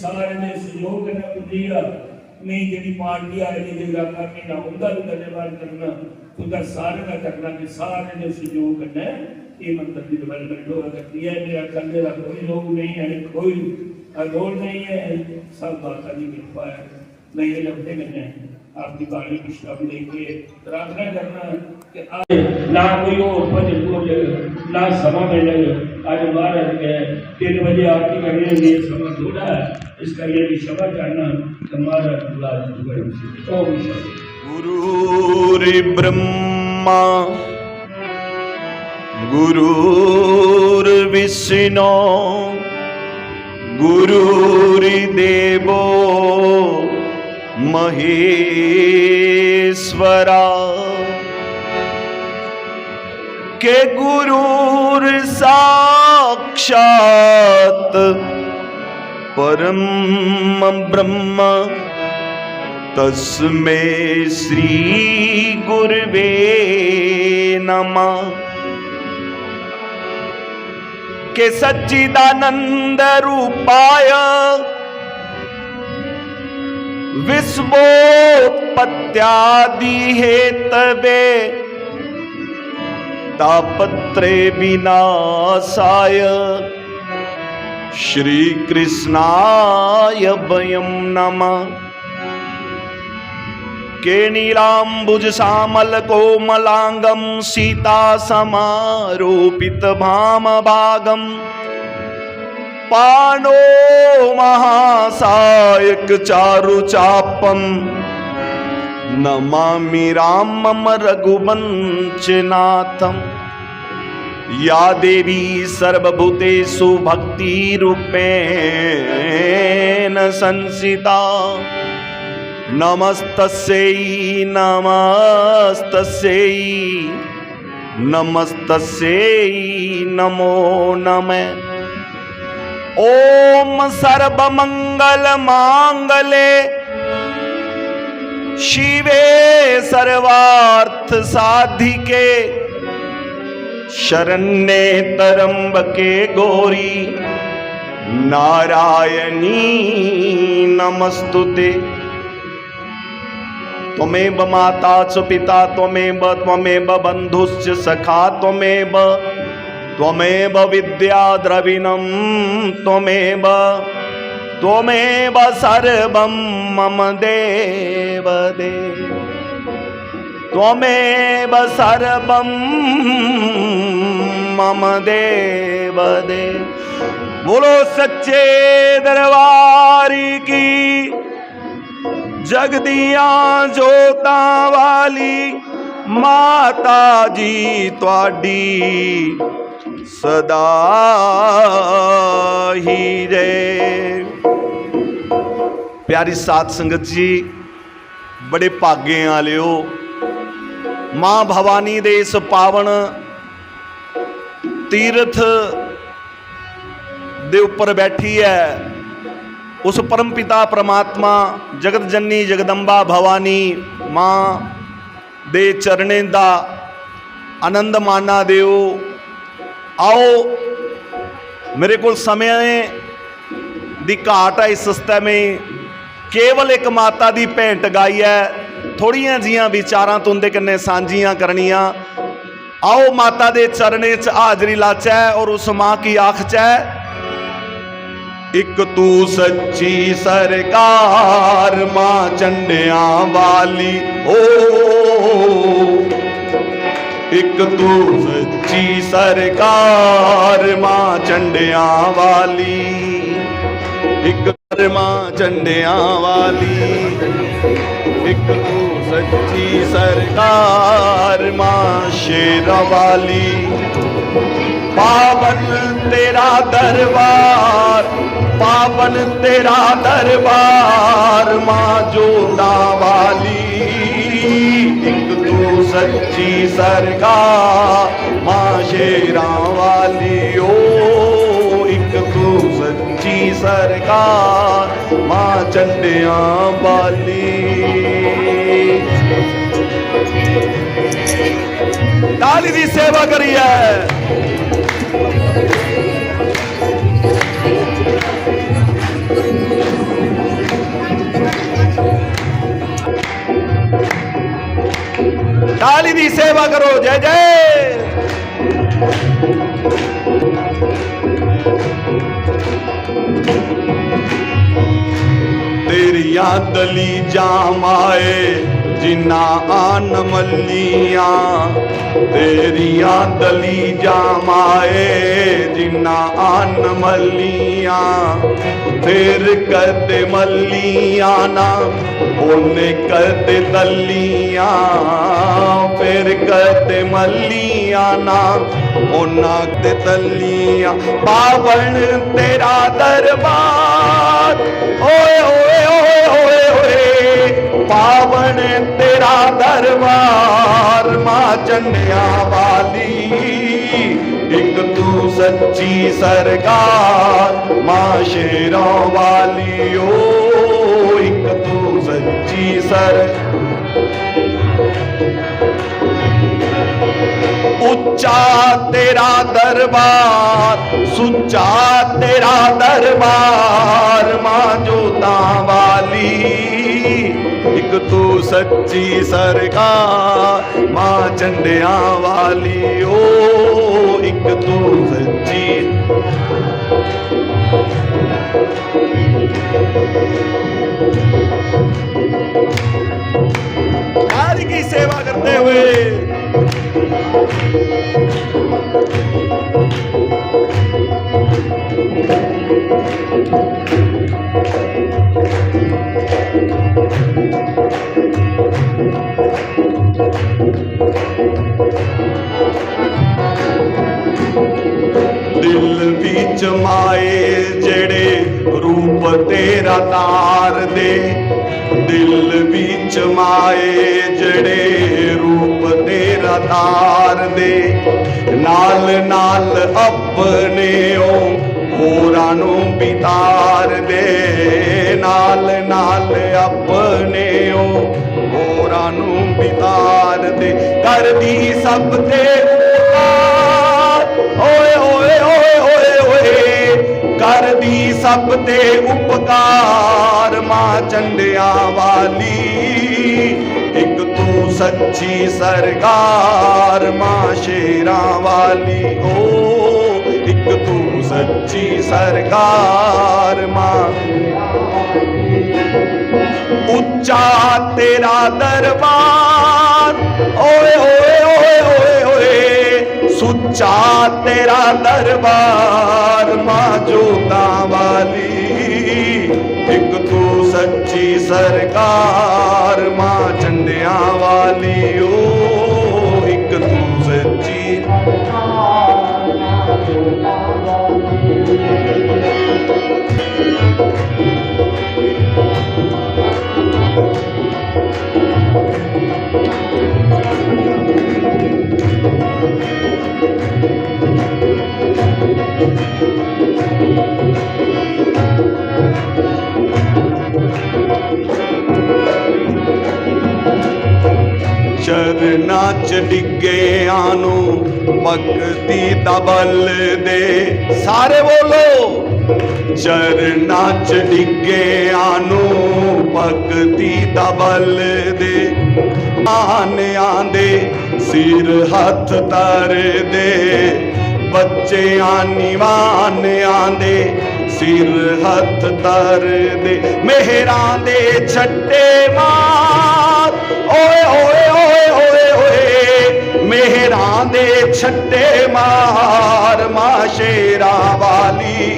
सारे ने सहयोग करना पुजिया नहीं जी पार्टी आए जी करनी ना उनका भी धन्यवाद करना उनका सारे का करना कि सारे ने सहयोग करना ये मतलब की डेवलपमेंट होगा करती है। मेरा करने का कोई लोग नहीं है, कोई रोल नहीं है, सब माता की कृपा है। मैं ये लौटे करने आपकी बाणी की शब्द लेके प्रार्थना करना कि आज ना कोई और भजन बोले ना समा मिले। आज महाराज के 3 बजे आरती करने के लिए समय थोड़ा है, इसका ये भी क्षमा चाहना कि महाराज बुला दीजिए। ओम गुरुरि ब्रह्मा गुरुर्विष्णु गुरुर्देवो महेश्वरा के गुरुर साक्षात परम ब्रह्म तस्मै श्री गुरवे नमः। के सच्चिदानंद रूपाय विश्वोत्पत्त्यादि हेतवे तापत्रे विनाशाय श्री कृष्णाय वयं नमः। के नीलांबुज श्यामल कोमलांगम सीता समारोपित भाम भागम पाणो महासायक चारु चापम नमामि रामम रघुवंशनाथम। या देवी सर्वभूतेषु भक्तिरूपेण संस्थिता नमस्तस्यै नमस्तस्यै नमस्तस्यै नमो नमः। ओम सर्वमंगल मांगले शिवे सर्वार्थ साधिके शरण्ये त्र्यंबके गौरी नारायणी नमस्तुते। त्वमेव माता च पिता त्वमेव बंधुश्च सखा त्वमेव विद्या द्रविणं त्वमेव सर्वं मम देव त्वमेव सर्वं मम देव। बोलो सच्चे दरबार की जगदिया जोता वाली माता जी तुहाडी सदा ही जय। प्यारी साध संगत जी, बड़े भागे वाले हो। मां भवानी दे इस पावन तीर्थ दे उपर बैठी है। उस परम पिता परमात्मा जगत जननी जगदंबा भवानी मां दे चरणे दा आनंद माना दिओ। आओ, मेरे को समय दी घाट है, इस सस्ते में केवल एक माता दी भेंट गाई है, थोड़ियां जियां विचारां तुंदे कन्ने सांझियां करनियां। आओ माता दे चरणे च हाजरी लाचै और उस मां की आखचै, एक तू सच्ची सरकार मां चंडियां वाली ओ। एक तू सच्ची सरकार मां चंडियां वाली, एक मां चंडियां वाली। एक तू सच्ची सरकार मां शेरा वाली। पावन तेरा दरबार, पावन तेरा दरबार मां जोधा वाली। एक तू सच्ची सरकार मां शेरा वाली ओ। एक तू सच्ची सरकार मां चंडियां वाली। ताली दी सेवा करिए। दी सेवा करो। जय जय। तेरिया दली जामाए जिन्ना आन मलियां, तेरिया दली जामाए जिन्ना आन मलियां, फिर कदे मलियां ना ओने कदे दलियां, फिर कदे मलियां ना ओना कदे दलियां। पावन तेरा दरबार ओए ओए ओए ओए ओए, पावन तेरा दरबार मां चंडिया वाली, एक तू सच्ची सरकार मां शेरों वाली। ओ एक तू सच्ची सर। उच्चा तेरा दरबार, सुच्चा तेरा दरबार मां जोता वाली, एक तू सच्ची सरकार मां चंडिया वाली। ओ एक तू सच्ची। आज की सेवा करते हुए दिल विच माए जेड़े रूप तेरा तार दे, दिल विच माए जड़े रूप तेरा तार दे, नाल नाल अपने ओ होरां नूं पितार दे, नाल नाल अपने ओ होरां नूं पितार दे। कर दी सब ते ओए ओए ओए ओए ओए, कर दी सब ते उपकार मां चंडिया वाली, एक तू सच्ची सरकार मां शेरां वाली। ओ एक तू सच्ची सरकार मां। उच्चा तेरा दरबार ओए ओए ओए ओए ओए, सुच्चा तेरा दरबार मां जोता वाली, एक तू सच्ची सरकार मां चंडिया वाली। ओ एक तू सच्ची। चरना च डिगे आनू भगती दा बल दे, सारे बोलो। चरना च डिगे आनू भगती दा बल दे, मानिया दे सिर हथ तर दे, बच्चियां निवानिया दे सिर हथ तर दे, मेहरां दे छट्टे मार ओए ओए ओए ओए ओए, मेहरां दे छट्टे मार मां शेरां वाली,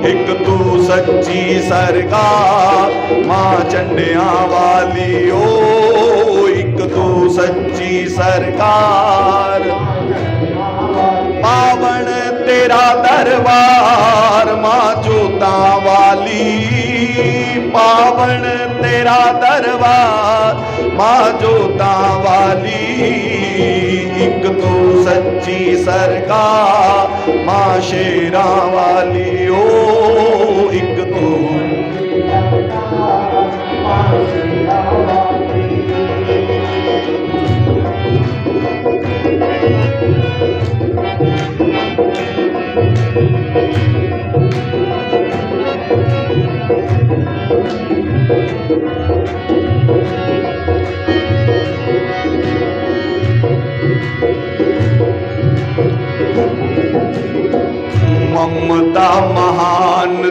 एक तू सच्ची सरकार मां चंडिया वाली। ओ एक तू सच्ची सरकार। पावन तेरा दरबार मां जोता वाली, पावन तेरा दरबार मां जोता वाली, एक तू सच्ची सरकार मां शेरां वाली। ओ एक तू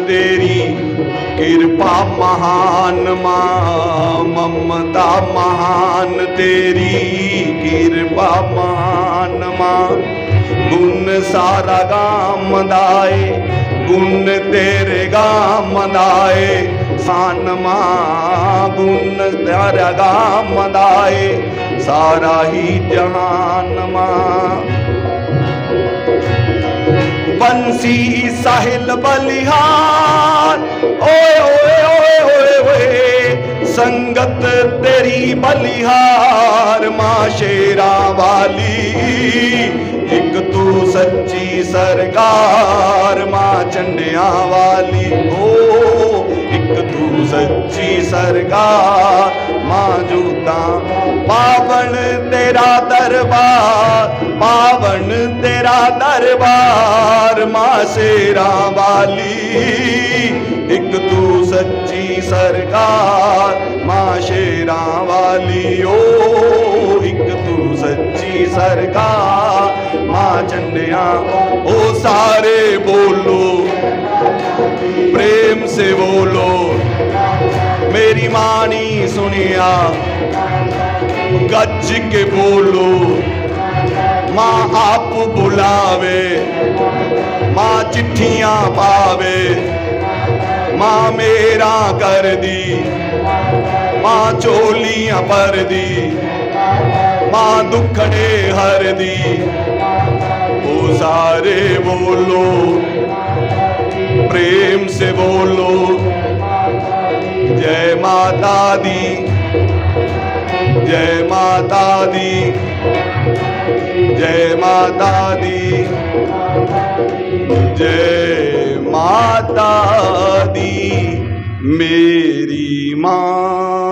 तेरी कृपा महान माँ, ममता महान तेरी कृपा महान माँ। गुण सारा गाम दाए, गुण तेरे गाम दाए सान माँ। गुण तेरा गाम दाए सारा ही जहान माँ। बंसी साहिल बलिहार ओए ओए ओए ओए ओए, संगत तेरी बलिहार माँ शेरा वाली। एक तू सच्ची सरकार माँ चंडिया वाली। ओ एक तू सच्ची सरकार माँ जूता। पावन तेरा दरबार, पावन तेरा दरबार माँ शेरा वाली। एक तू सच्ची सरकार माँ शेरा वाली। ओ एक तू सच्ची सरकार माँ चंडिया। ओ सारे बोलो प्रेम से बोलो, मेरी मानी सुनिया गज के बोलो। माँ आप बुलावे, माँ चिट्ठियां पावे, माँ मेरा कर दी, माँ चोलियां पर दी, माँ दुखड़े हर दी। ओ सारे बोलो प्रेम से बोलो, जय माता दी, जय माता दी, जय माता दी, जय माता दी मेरी माँ।